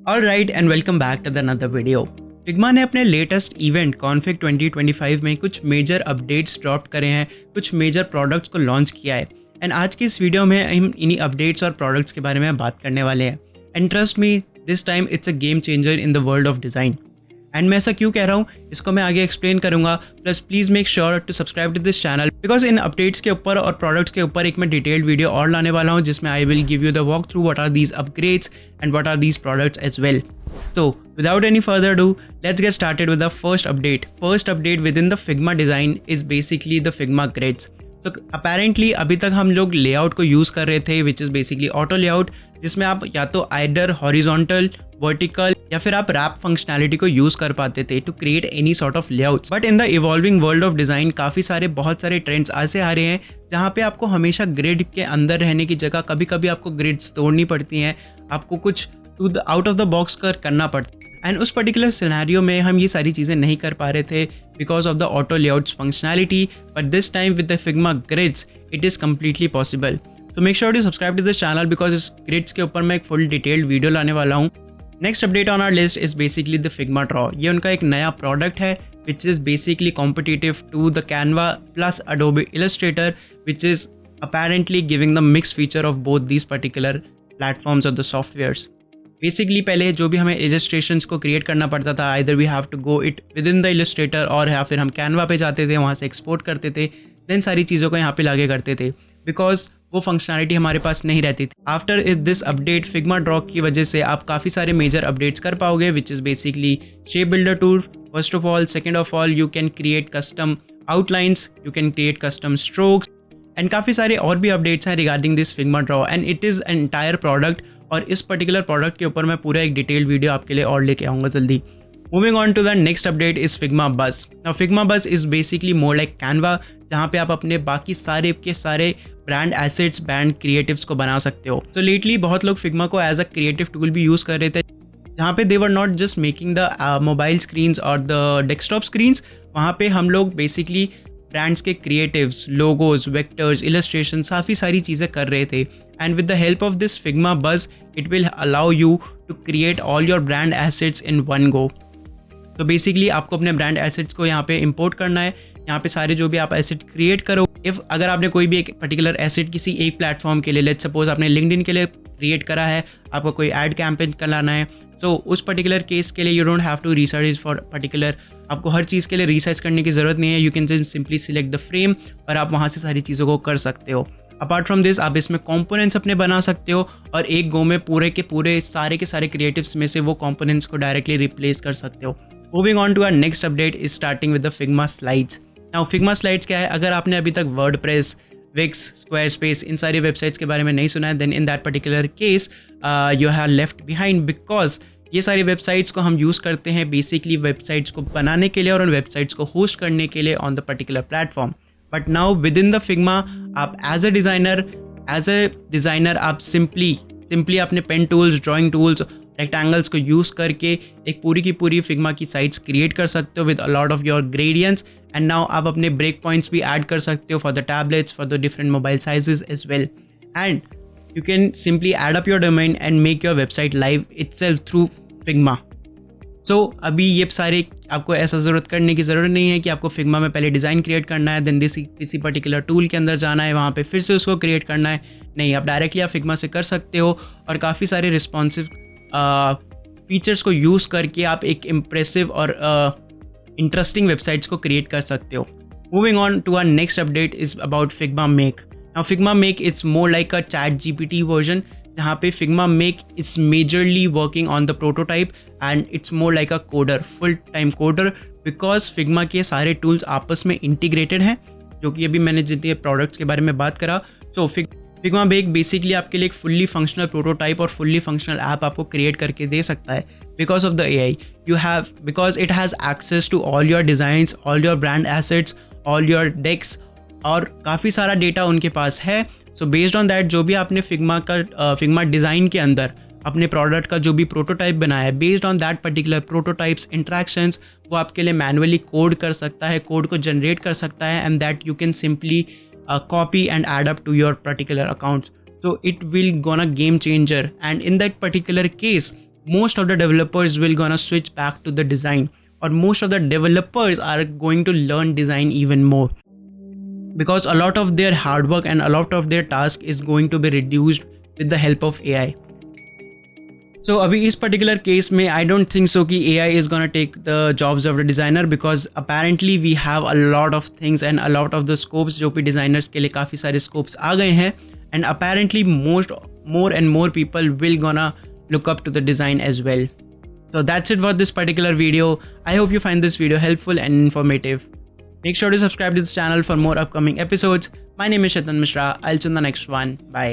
All right and welcome back to the another video. Figma ने अपने latest event config 2025 में कुछ major updates drop करे हैं, कुछ मेजर प्रोडक्ट्स को लॉन्च किया है। एंड आज की इस वीडियो में हम इन्हीं अपडेट्स और प्रोडक्ट्स के बारे में बात करने वाले हैं। And trust me, this time it's a game changer in the world of design. And मैं ऐसा क्यों कह रहा हूँ इसको मैं आगे एक्सप्लेन करूंगा। Plus please make sure to subscribe to this channel because इन अपडेट्स के ऊपर और प्रोडक्ट्स के ऊपर एक मैं डिटेल्ड वीडियो और लाने वाला हूँ जिसमें I will give you the walk through what are these upgrades and what are these products as well. So without any further ado, let's get started with the first update. First update within the Figma design is basically the Figma grids. So apparently अभी तक हम लोग layout को use कर रहे थे which is basically auto layout, जिसमें आप या तो either horizontal, vertical या फिर आप रैप फंक्शनैलिटी को यूज़ कर पाते थे to create any sort of layouts. But in the evolving world of design काफ़ी बहुत सारे ट्रेंड्स ऐसे आ रहे हैं जहाँ पे आपको हमेशा ग्रिड के अंदर रहने की जगह कभी कभी आपको ग्रिड्स तोड़नी पड़ती हैं, आपको कुछ आउट ऑफ द बॉक्स करना पड़ता। एंड उस पर्टिकुलर सिनेरियो में हम ये सारी चीज़ें नहीं कर पा रहे थे because of the auto layouts functionality, but this time with the Figma grids it is completely possible. So make sure to subscribe to this channel because इस ग्रिड्स के ऊपर मैं एक फुल डिटेल्ड वीडियो लाने वाला हूँ। Next update on our list is basically the Figma draw. ये उनका एक नया प्रोडक्ट है which is basically competitive to the Canva plus Adobe Illustrator, which is apparently giving the mixed feature of both these particular platforms or the softwares. Basically पहले जो भी हमें illustrations को क्रिएट करना पड़ता था, either we have to go it within the Illustrator और या फिर हम कैनवा पे जाते थे, वहाँ से एक्सपोर्ट करते थे, देन सारी चीज़ों को यहाँ पे लागे करते थे बिकॉज वो फंक्शनैलिटी हमारे पास नहीं रहती थी। After this update Figma draw की वजह से आप काफ़ी सारे मेजर अपडेट्स कर पाओगे विच is basically shape builder tool first of all, second of all you can create custom outlines, you can create custom strokes and काफ़ी सारे और भी अपडेट्स हैं regarding this Figma draw and it is an entire product. और इस particular product के ऊपर मैं पूरा एक डिटेल्ड वीडियो आपके लिए और लेके आऊँगा जल्दी। Moving on to the next update is Figma Buzz. Now Figma Buzz is basically more like Canva, जहाँ पे आप अपने बाकी सारे के सारे ब्रांड एसेट्स, ब्रांड क्रिएटिव्स को बना सकते हो। तो लेटली बहुत लोग फिग्मा को एज अ क्रिएटिव टूल भी यूज़ कर रहे थे, जहाँ पे they were not just making the mobile screens और द डेस्कटॉप स्क्रीन्स, वहाँ पे हम लोग बेसिकली ब्रांड्स के क्रिएटिव्स, लोगोज, वेक्टर्स, इलस्ट्रेशन काफ़ी सारी चीज़ें कर रहे थे। And with the help of this Figma buzz it will allow you to create all your brand assets in one go. तो बेसिकली आपको अपने ब्रांड एसेट्स को यहाँ पे इंपोर्ट करना है, यहाँ पे सारे जो भी आप एसेट क्रिएट करो, अगर आपने कोई भी एक पर्टिकुलर एसेट किसी एक प्लेटफॉर्म के लिए, लेट्स सपोज आपने लिंक्डइन के लिए क्रिएट करा है, आपको कोई ऐड कैंपेन कराना है, तो उस पर्टिकुलर केस के लिए you don't have to research for particular, आपको हर चीज़ के लिए रिसर्च करने की ज़रूरत नहीं है। You can just simply select the frame और आप वहाँ से सारी चीज़ों को कर सकते हो। अपार्ट फ्रॉम दिस आप इसमें कंपोनेंट्स अपने बना सकते हो और एक गो में पूरे के सारे क्रिएटिव्स में से वो कंपोनेंट्स को डायरेक्टली रिप्लेस कर सकते हो। Moving on to our next update is starting with the Figma slides. Now Figma slides क्या है? अगर आपने अभी तक वर्डप्रेस, विक्स, स्क्वायरस्पेस इन सारी वेबसाइट्स के बारे में नहीं सुना है, then in that particular case you have left behind because ये सारी वेबसाइट्स को हम यूज़ करते हैं बेसिकली वेबसाइट्स को बनाने के लिए और उन वेबसाइट्स को होस्ट करने के लिए on the particular platform. But now within the Figma आप एज अ डिज़ाइनर आप सिंपली अपने pen tools, drawing tools, rectangles को यूज़ करके एक पूरी की पूरी फिग्मा की साइट्स क्रिएट कर सकते हो with a lot of your gradients. And now आप अपने ब्रेक पॉइंट्स भी ऐड कर सकते हो for the tablets, for the different mobile sizes as well. And you can simply add up your domain and make your website live itself through Figma. So अभी ये सारे आपको ऐसा ज़रूरत करने की ज़रूरत नहीं है कि आपको Figma में पहले डिज़ाइन क्रिएट करना है, देन किसी पर्टिकुलर टूल के अंदर जाना है, वहाँ पे फिर से उसको क्रिएट करना है। नहीं, आप डायरेक्टली आप Figma से कर सकते हो और काफ़ी सारे रिस्पॉन्सिव फीचर्स को यूज़ करके आप एक इम्प्रेसिव और इंटरेस्टिंग वेबसाइट्स को क्रिएट कर सकते हो। Moving on to our next update is about Figma Make. Now Figma Make it's more like a ChatGPT version, जहाँ पे Figma Make is majorly working on the prototype and it's more like a coder, full time coder because Figma के सारे tools आपस में integrated हैं, जो कि अभी मैंने जितने प्रोडक्ट्स के बारे में बात करा। तो Figma Make बेसिकली आपके लिए एक फुल्ली फंक्शनल प्रोटोटाइप और फुल्ली फंक्शनल ऐप आपको क्रिएट करके दे सकता है because of the AI you have, because it has access to all your designs, all your brand assets, all your decks और काफ़ी सारा डेटा उनके पास है। सो बेस्ड ऑन दैट जो भी आपने फिग्मा डिज़ाइन के अंदर अपने प्रोडक्ट का जो भी प्रोटोटाइप बनाया है, based on that particular prototypes, interactions, वो आपके लिए मैनुअली कोड कर सकता है, कोड को जनरेट कर सकता है and that you can simply copy and add up to your particular account. So it will gonna game changer, and in that particular case most of the developers will gonna switch back to the design, or most of the developers are going to learn design even more, because a lot of their hard work and a lot of their task is going to be reduced with the help of AI. So अभी इस particular case में I don't think so कि AI is gonna take the jobs of the designer, because apparently we have a lot of things and a lot of the scopes जो भी designers के लिए काफ़ी सारे scopes आ गए हैं, and apparently more and more people will gonna look up to the design as well. So that's it for this particular video. I hope you find this video helpful and informative. Make sure to subscribe to this channel for more upcoming episodes. My name is Chetan Mishra. I'll see you in the next one. Bye.